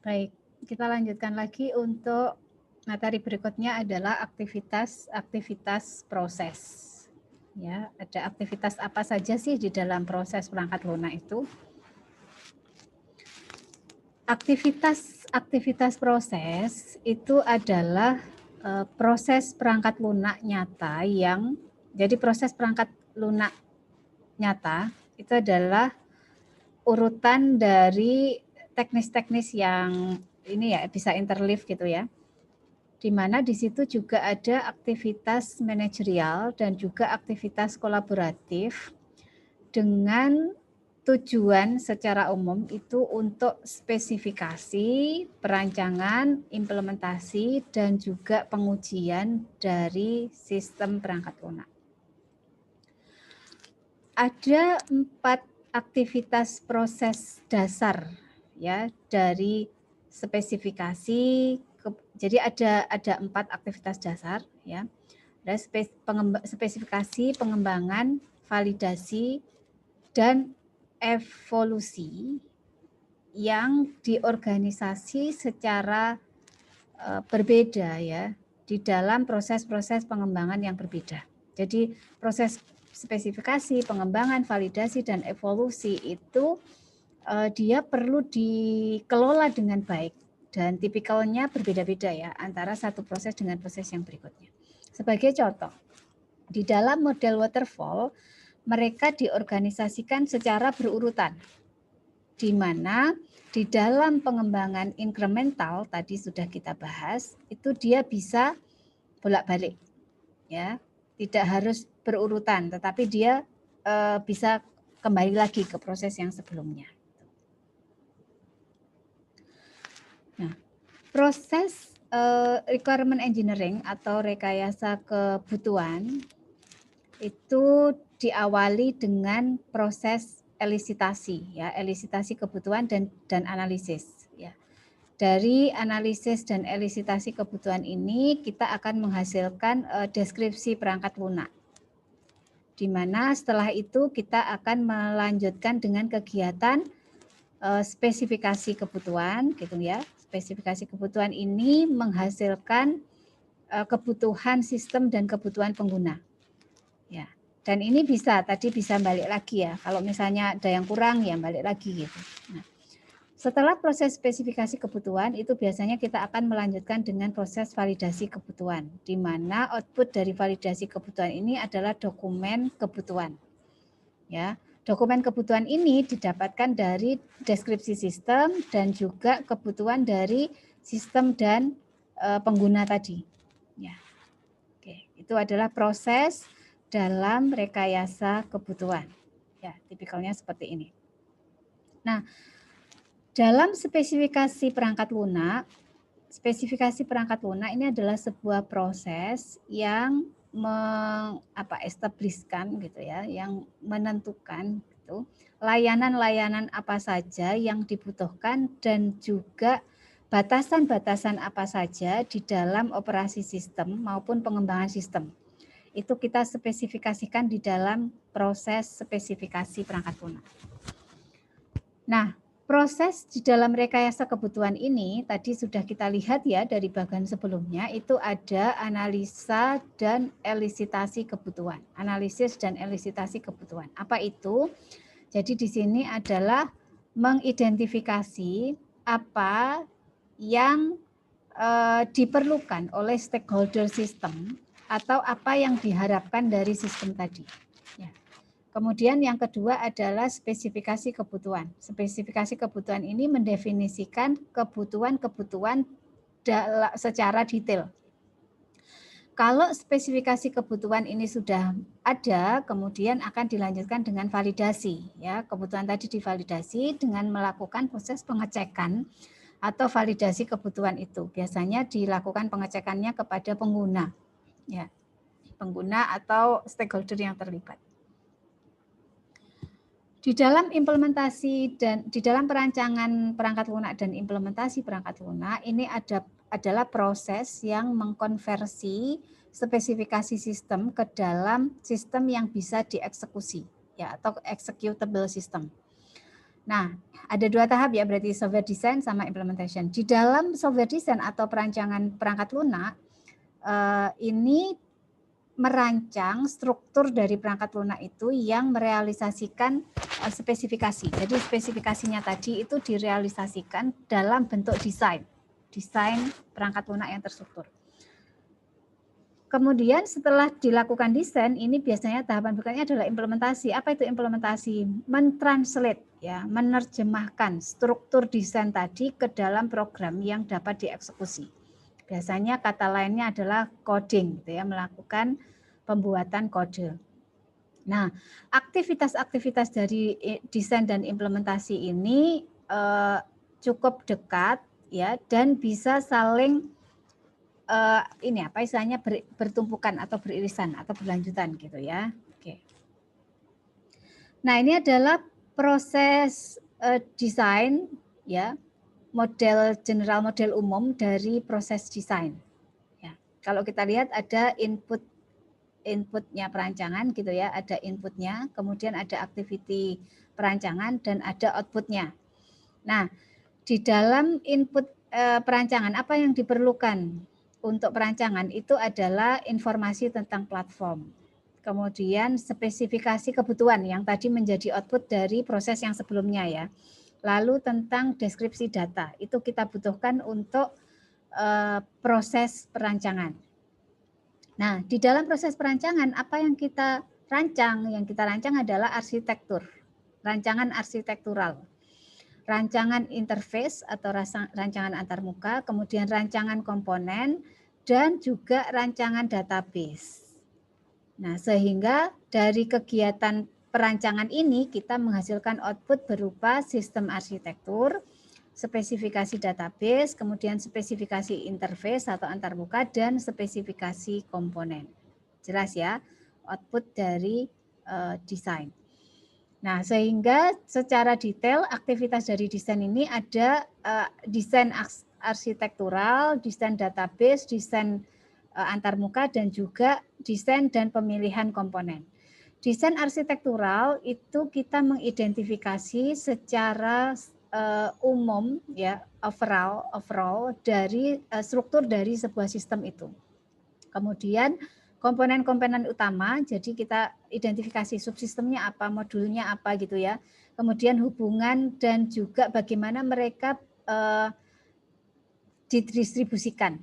Baik, kita lanjutkan lagi untuk materi berikutnya adalah aktivitas proses. Ya, ada aktivitas apa saja sih di dalam proses perangkat lunak itu? Aktivitas proses itu adalah proses perangkat lunak nyata yang jadi proses perangkat lunak nyata itu adalah urutan dari teknis-teknis yang ini ya bisa interleave gitu ya. Di mana di situ juga ada aktivitas manajerial dan juga aktivitas kolaboratif dengan tujuan secara umum itu untuk spesifikasi, perancangan, implementasi, dan juga pengujian dari sistem perangkat lunak. Ada 4 aktivitas proses dasar ya dari spesifikasi. Jadi ada 4 aktivitas dasar ya. Ada spesifikasi, pengembangan, validasi, dan evolusi yang diorganisasi secara berbeda ya di dalam proses-proses pengembangan yang berbeda. Jadi proses spesifikasi, pengembangan, validasi, dan evolusi itu dia perlu dikelola dengan baik dan tipikalnya berbeda-beda ya antara satu proses dengan proses yang berikutnya. Sebagai contoh, di dalam model waterfall mereka diorganisasikan secara berurutan, di mana di dalam pengembangan incremental tadi sudah kita bahas, itu dia bisa bolak-balik, ya, tidak harus berurutan, tetapi dia bisa kembali lagi ke proses yang sebelumnya. Nah, proses requirement engineering atau rekayasa kebutuhan itu diawali dengan proses elisitasi ya, elisitasi kebutuhan dan analisis ya. Dari analisis dan elisitasi kebutuhan ini kita akan menghasilkan deskripsi perangkat lunak. Di mana setelah itu kita akan melanjutkan dengan kegiatan spesifikasi kebutuhan gitu ya. Spesifikasi kebutuhan ini menghasilkan kebutuhan sistem dan kebutuhan pengguna. Ya. Dan ini tadi bisa balik lagi ya. Kalau misalnya ada yang kurang ya balik lagi gitu. Nah, setelah proses spesifikasi kebutuhan itu biasanya kita akan melanjutkan dengan proses validasi kebutuhan, di mana output dari validasi kebutuhan ini adalah dokumen kebutuhan. Ya, dokumen kebutuhan ini didapatkan dari deskripsi sistem dan juga kebutuhan dari sistem dan pengguna tadi. Ya, oke, itu adalah proses dalam rekayasa kebutuhan. Ya, tipikalnya seperti ini. Nah, dalam spesifikasi perangkat lunak ini adalah sebuah proses yang establishkan gitu ya, yang menentukan gitu, layanan-layanan apa saja yang dibutuhkan dan juga batasan-batasan apa saja di dalam operasi sistem maupun pengembangan sistem. Itu kita spesifikasikan di dalam proses spesifikasi perangkat lunak. Nah, proses di dalam rekayasa kebutuhan ini tadi sudah kita lihat ya dari bagian sebelumnya itu ada analisa dan elisitasi kebutuhan. Analisis dan elisitasi kebutuhan. Apa itu? Jadi di sini adalah mengidentifikasi apa yang diperlukan oleh stakeholder sistem atau apa yang diharapkan dari sistem tadi. Ya. Kemudian yang kedua adalah spesifikasi kebutuhan. Spesifikasi kebutuhan ini mendefinisikan kebutuhan-kebutuhan secara detail. Kalau spesifikasi kebutuhan ini sudah ada, kemudian akan dilanjutkan dengan validasi. Ya, kebutuhan tadi divalidasi dengan melakukan proses pengecekan atau validasi kebutuhan itu. Biasanya dilakukan pengecekannya kepada pengguna. Ya, pengguna atau stakeholder yang terlibat. Di dalam implementasi dan di dalam perancangan perangkat lunak dan implementasi perangkat lunak ini adalah proses yang mengkonversi spesifikasi sistem ke dalam sistem yang bisa dieksekusi ya atau executable system. Nah, ada 2 tahap ya, berarti software design sama implementation. Di dalam software design atau perancangan perangkat lunak, ini merancang struktur dari perangkat lunak itu yang merealisasikan spesifikasi. Jadi spesifikasinya tadi itu direalisasikan dalam bentuk desain perangkat lunak yang terstruktur. Kemudian setelah dilakukan desain, ini biasanya tahapan berikutnya adalah implementasi. Apa itu implementasi? Mentranslate, ya, menerjemahkan struktur desain tadi ke dalam program yang dapat dieksekusi. Biasanya kata lainnya adalah coding, gitu ya, melakukan pembuatan kode. Nah, aktivitas-aktivitas dari desain dan implementasi ini cukup dekat, ya, dan bisa saling ini apa istilahnya bertumpukan atau beririsan atau berlanjutan gitu ya. Oke. Nah, ini adalah proses desain, ya, general model umum dari proses desain. Ya. Kalau kita lihat ada inputnya perancangan gitu ya, ada inputnya, kemudian ada activity perancangan dan ada outputnya. Nah, di dalam input perancangan apa yang diperlukan untuk perancangan itu adalah informasi tentang platform. Kemudian spesifikasi kebutuhan yang tadi menjadi output dari proses yang sebelumnya ya. Lalu tentang deskripsi data, itu kita butuhkan untuk proses perancangan. Nah, di dalam proses perancangan apa yang kita rancang? Yang kita rancang adalah arsitektur, rancangan arsitektural. Rancangan interface atau rancangan antarmuka, kemudian rancangan komponen, dan juga rancangan database. Nah, sehingga dari kegiatan perancangan ini kita menghasilkan output berupa sistem arsitektur, spesifikasi database, kemudian spesifikasi interface atau antarmuka, dan spesifikasi komponen. Jelas ya, output dari desain. Nah, sehingga secara detail aktivitas dari desain ini ada desain arsitektural, desain database, desain antarmuka, dan juga desain dan pemilihan komponen. Desain arsitektural itu kita mengidentifikasi secara umum ya, overall dari struktur dari sebuah sistem itu. Kemudian komponen-komponen utama, jadi kita identifikasi subsistemnya apa, modulnya apa gitu ya. Kemudian hubungan dan juga bagaimana mereka didistribusikan.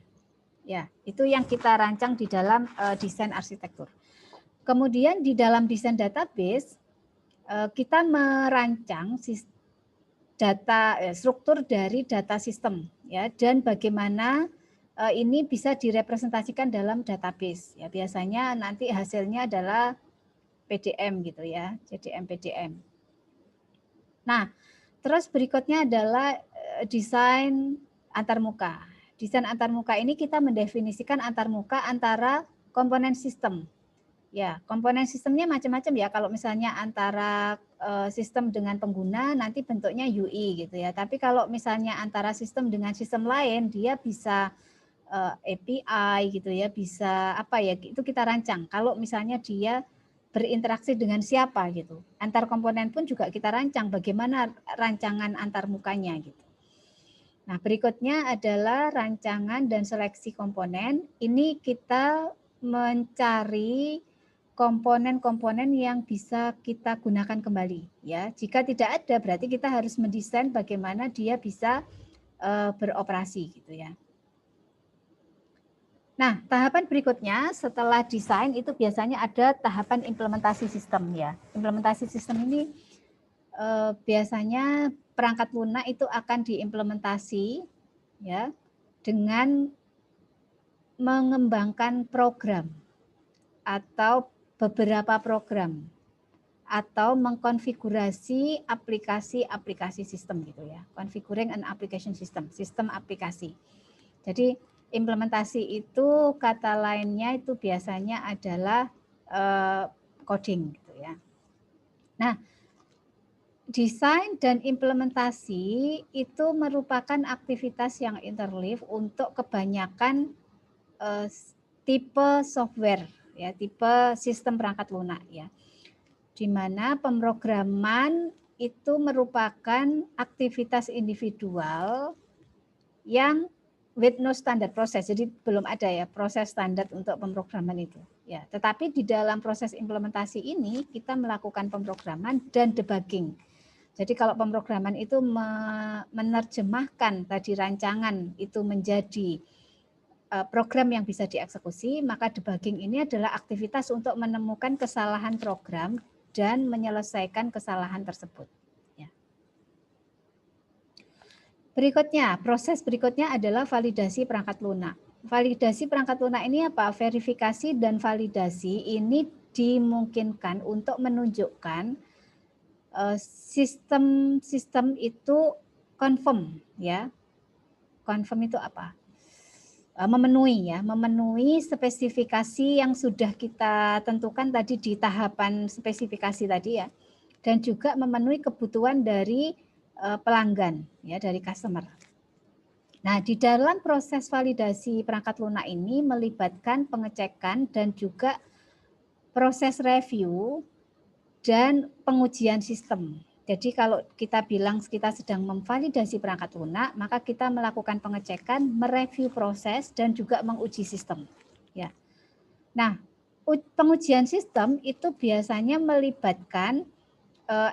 Ya, itu yang kita rancang di dalam desain arsitektur. Kemudian di dalam desain database kita merancang struktur dari data sistem ya, dan bagaimana ini bisa direpresentasikan dalam database. Ya, biasanya nanti hasilnya adalah PDM gitu ya, JDM PDM. Nah, terus berikutnya adalah desain antarmuka. Desain antarmuka ini kita mendefinisikan antarmuka antara komponen sistem. Ya, komponen sistemnya macam-macam ya. Kalau misalnya antara sistem dengan pengguna nanti bentuknya UI gitu ya. Tapi kalau misalnya antara sistem dengan sistem lain dia bisa API gitu ya, bisa apa ya, itu kita rancang. Kalau misalnya dia berinteraksi dengan siapa gitu. Antar komponen pun juga kita rancang bagaimana rancangan antar mukanya gitu. Nah, berikutnya adalah rancangan dan seleksi komponen. Ini kita mencari komponen-komponen yang bisa kita gunakan kembali ya. Jika tidak ada berarti kita harus mendesain bagaimana dia bisa beroperasi gitu ya. Nah, tahapan berikutnya setelah desain itu biasanya ada tahapan implementasi sistem ya. Implementasi sistem ini biasanya perangkat lunak itu akan diimplementasi ya dengan mengembangkan program atau beberapa program atau mengkonfigurasi aplikasi-aplikasi sistem gitu ya. Configuring an application system, sistem aplikasi. Jadi implementasi itu kata lainnya itu biasanya adalah coding gitu ya. Nah, desain dan implementasi itu merupakan aktivitas yang interleave untuk kebanyakan tipe software ya, tipe sistem perangkat lunak ya. Di mana pemrograman itu merupakan aktivitas individual yang with no standard process. Jadi belum ada ya proses standar untuk pemrograman itu. Ya, tetapi di dalam proses implementasi ini kita melakukan pemrograman dan debugging. Jadi kalau pemrograman itu menerjemahkan tadi rancangan itu menjadi program yang bisa dieksekusi, maka debugging ini adalah aktivitas untuk menemukan kesalahan program dan menyelesaikan kesalahan tersebut. Ya. Berikutnya, proses berikutnya adalah validasi perangkat lunak. Validasi perangkat lunak ini apa? Verifikasi dan validasi ini dimungkinkan untuk menunjukkan sistem itu confirm, ya. Confirm itu apa? Memenuhi spesifikasi yang sudah kita tentukan tadi di tahapan spesifikasi tadi ya, dan juga memenuhi kebutuhan dari pelanggan ya, dari customer. Nah, di dalam proses validasi perangkat lunak ini melibatkan pengecekan dan juga proses review dan pengujian sistem. Jadi kalau kita bilang kita sedang memvalidasi perangkat lunak, maka kita melakukan pengecekan, mereview proses dan juga menguji sistem. Ya. Nah, pengujian sistem itu biasanya melibatkan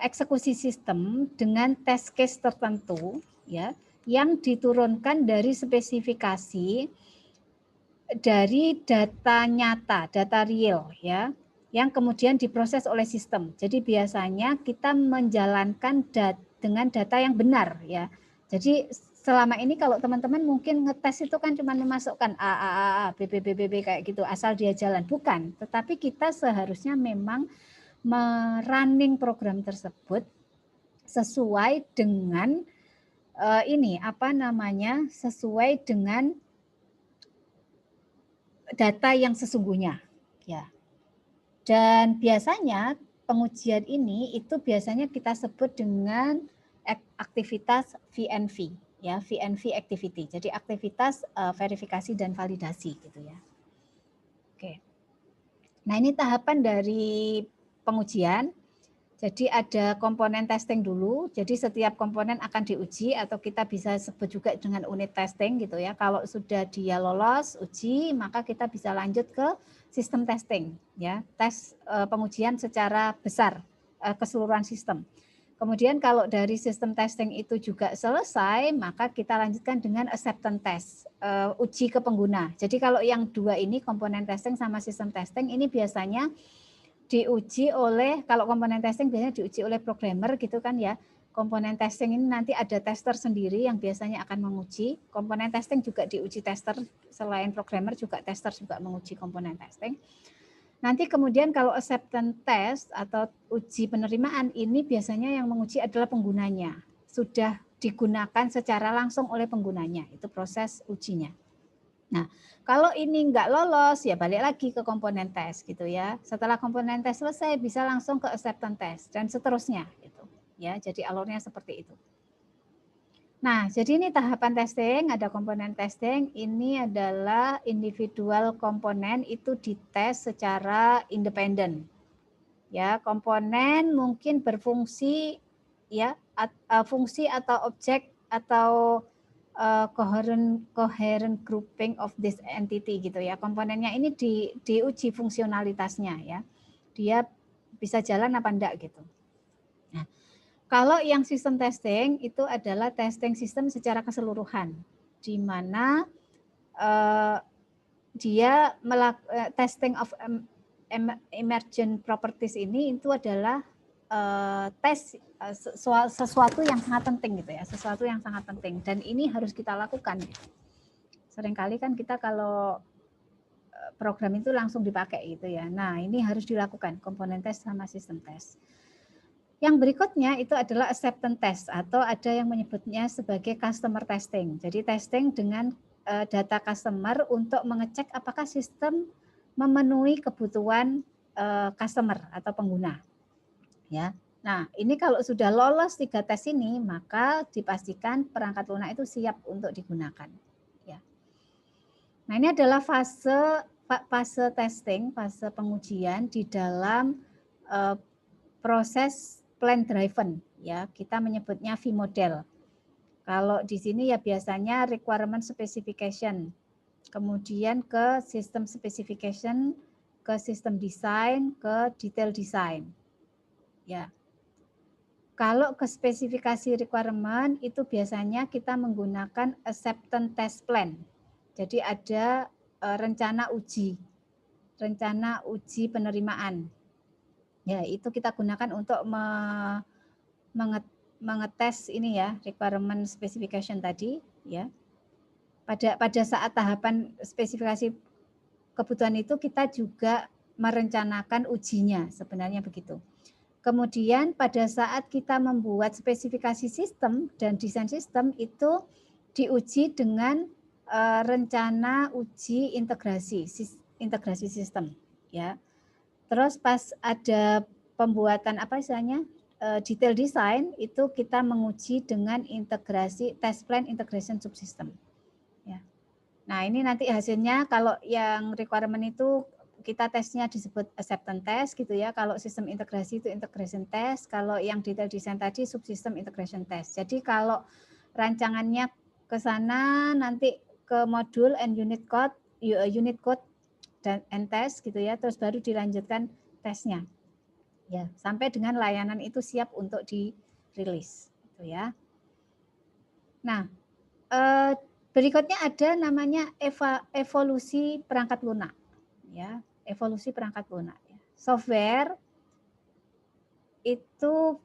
eksekusi sistem dengan test case tertentu, ya, yang diturunkan dari spesifikasi dari data nyata, data real, ya, yang kemudian diproses oleh sistem. Jadi biasanya kita menjalankan dengan data yang benar ya. Jadi selama ini kalau teman-teman mungkin ngetes itu kan cuma memasukkan A, B, kayak gitu asal dia jalan. Bukan, tetapi kita seharusnya memang merunning program tersebut sesuai dengan sesuai dengan data yang sesungguhnya ya. Dan biasanya pengujian ini itu biasanya kita sebut dengan aktivitas VNV ya, VNV activity. Jadi aktivitas verifikasi dan validasi gitu ya. Oke. Nah, ini tahapan dari pengujian. Jadi ada komponen testing dulu. Jadi setiap komponen akan diuji atau kita bisa sebut juga dengan unit testing gitu ya. Kalau sudah dia lolos uji, maka kita bisa lanjut ke sistem testing ya. Tes pengujian secara besar keseluruhan sistem. Kemudian kalau dari sistem testing itu juga selesai, maka kita lanjutkan dengan acceptance test, uji ke pengguna. Jadi kalau yang dua ini komponen testing sama sistem testing ini biasanya diuji oleh, kalau komponen testing biasanya diuji oleh programmer gitu kan ya. Komponen testing ini nanti ada tester sendiri yang biasanya akan menguji. Komponen testing juga diuji tester, selain programmer juga tester juga menguji komponen testing. Nanti kemudian kalau acceptance test atau uji penerimaan ini biasanya yang menguji adalah penggunanya. Sudah digunakan secara langsung oleh penggunanya, itu proses ujinya. Nah, kalau ini enggak lolos ya balik lagi ke komponen tes gitu ya. Setelah komponen tes selesai bisa langsung ke acceptance test dan seterusnya gitu. Ya, jadi alurnya seperti itu. Nah, jadi ini tahapan testing, ada komponen testing, ini adalah individual komponen itu dites secara independen. Ya, komponen mungkin berfungsi ya, fungsi atau objek atau coherent grouping of this entity gitu ya. Komponennya ini diuji fungsionalitasnya ya. Dia bisa jalan apa enggak gitu. Nah, kalau yang sistem testing itu adalah testing sistem secara keseluruhan, di mana dia testing of emergent properties ini itu adalah tes sesuatu yang sangat penting gitu ya, sesuatu yang sangat penting dan ini harus kita lakukan. Seringkali kan kita kalau program itu langsung dipakai gitu ya. Nah, ini harus dilakukan komponen tes sama sistem tes. Yang berikutnya itu adalah acceptance test atau ada yang menyebutnya sebagai customer testing. Jadi testing dengan data customer untuk mengecek apakah sistem memenuhi kebutuhan customer atau pengguna. Ya. Nah, ini kalau sudah lolos 3 tes ini, maka dipastikan perangkat lunak itu siap untuk digunakan. Ya. Nah, ini adalah fase testing, fase pengujian di dalam proses plan driven ya. Kita menyebutnya V-model. Kalau di sini ya biasanya requirement specification, kemudian ke system specification, ke system design, ke detail design. Ya. Kalau ke spesifikasi requirement itu biasanya kita menggunakan acceptance test plan. Jadi ada rencana uji penerimaan. Ya, itu kita gunakan untuk mengetes ini ya, requirement specification tadi ya. Pada saat tahapan spesifikasi kebutuhan itu kita juga merencanakan ujinya, sebenarnya begitu. Kemudian pada saat kita membuat spesifikasi sistem dan desain sistem itu diuji dengan rencana uji integrasi sistem ya. Terus pas ada pembuatan apa istilahnya detail design itu kita menguji dengan integrasi test plan integration subsystem. Ya. Nah ini nanti hasilnya kalau yang requirement itu kita tesnya disebut acceptance test gitu ya. Kalau sistem integrasi itu integration test. Kalau yang detail design tadi subsystem integration test. Jadi kalau rancangannya ke sana nanti ke modul and unit code dan and test gitu ya. Terus baru dilanjutkan tesnya. Ya, sampai dengan layanan itu siap untuk dirilis gitu ya. Nah, berikutnya ada namanya evolusi perangkat lunak ya, evolusi perangkat lunak ya. Software itu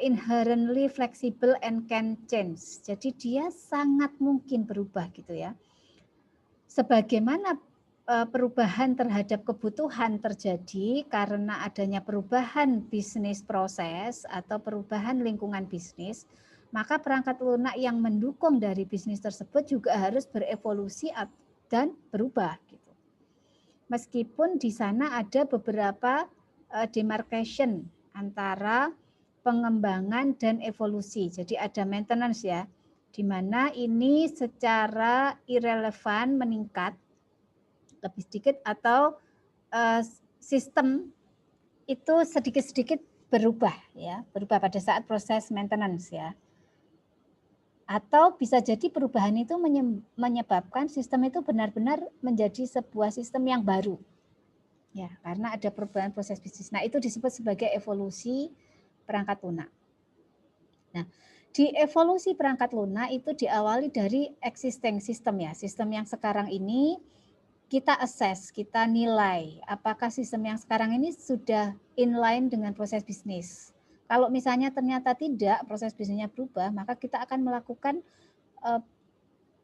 inherently flexible and can change. Jadi dia sangat mungkin berubah gitu ya. Sebagaimana perubahan terhadap kebutuhan terjadi karena adanya perubahan bisnis proses atau perubahan lingkungan bisnis, maka perangkat lunak yang mendukung dari bisnis tersebut juga harus berevolusi dan berubah gitu. Meskipun di sana ada beberapa demarcation antara pengembangan dan evolusi. Jadi ada maintenance ya, di mana ini secara irrelevan meningkat lebih sedikit atau sistem itu sedikit-sedikit berubah ya, berubah pada saat proses maintenance ya. Atau bisa jadi perubahan itu menyebabkan sistem itu benar-benar menjadi sebuah sistem yang baru. Ya, karena ada perubahan proses bisnis. Nah, itu disebut sebagai evolusi perangkat lunak. Nah, di evolusi perangkat lunak itu diawali dari existing system ya. Sistem yang sekarang ini kita assess, kita nilai apakah sistem yang sekarang ini sudah inline dengan proses bisnis. Kalau misalnya ternyata tidak, proses bisnisnya berubah, maka kita akan melakukan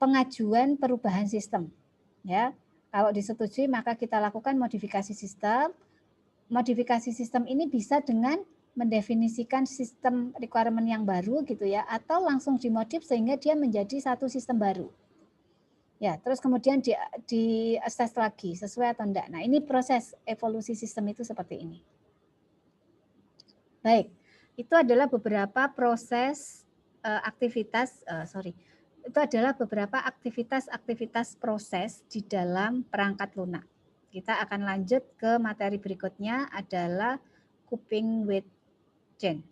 pengajuan perubahan sistem. Ya, kalau disetujui maka kita lakukan modifikasi sistem. Modifikasi sistem ini bisa dengan mendefinisikan sistem requirement yang baru gitu ya, atau langsung dimodif sehingga dia menjadi satu sistem baru. Ya, terus kemudian di assess lagi sesuai atau enggak. Nah, ini proses evolusi sistem itu seperti ini. Baik, itu adalah beberapa proses itu adalah beberapa aktivitas proses di dalam perangkat lunak. Kita akan lanjut ke materi berikutnya adalah coping with change.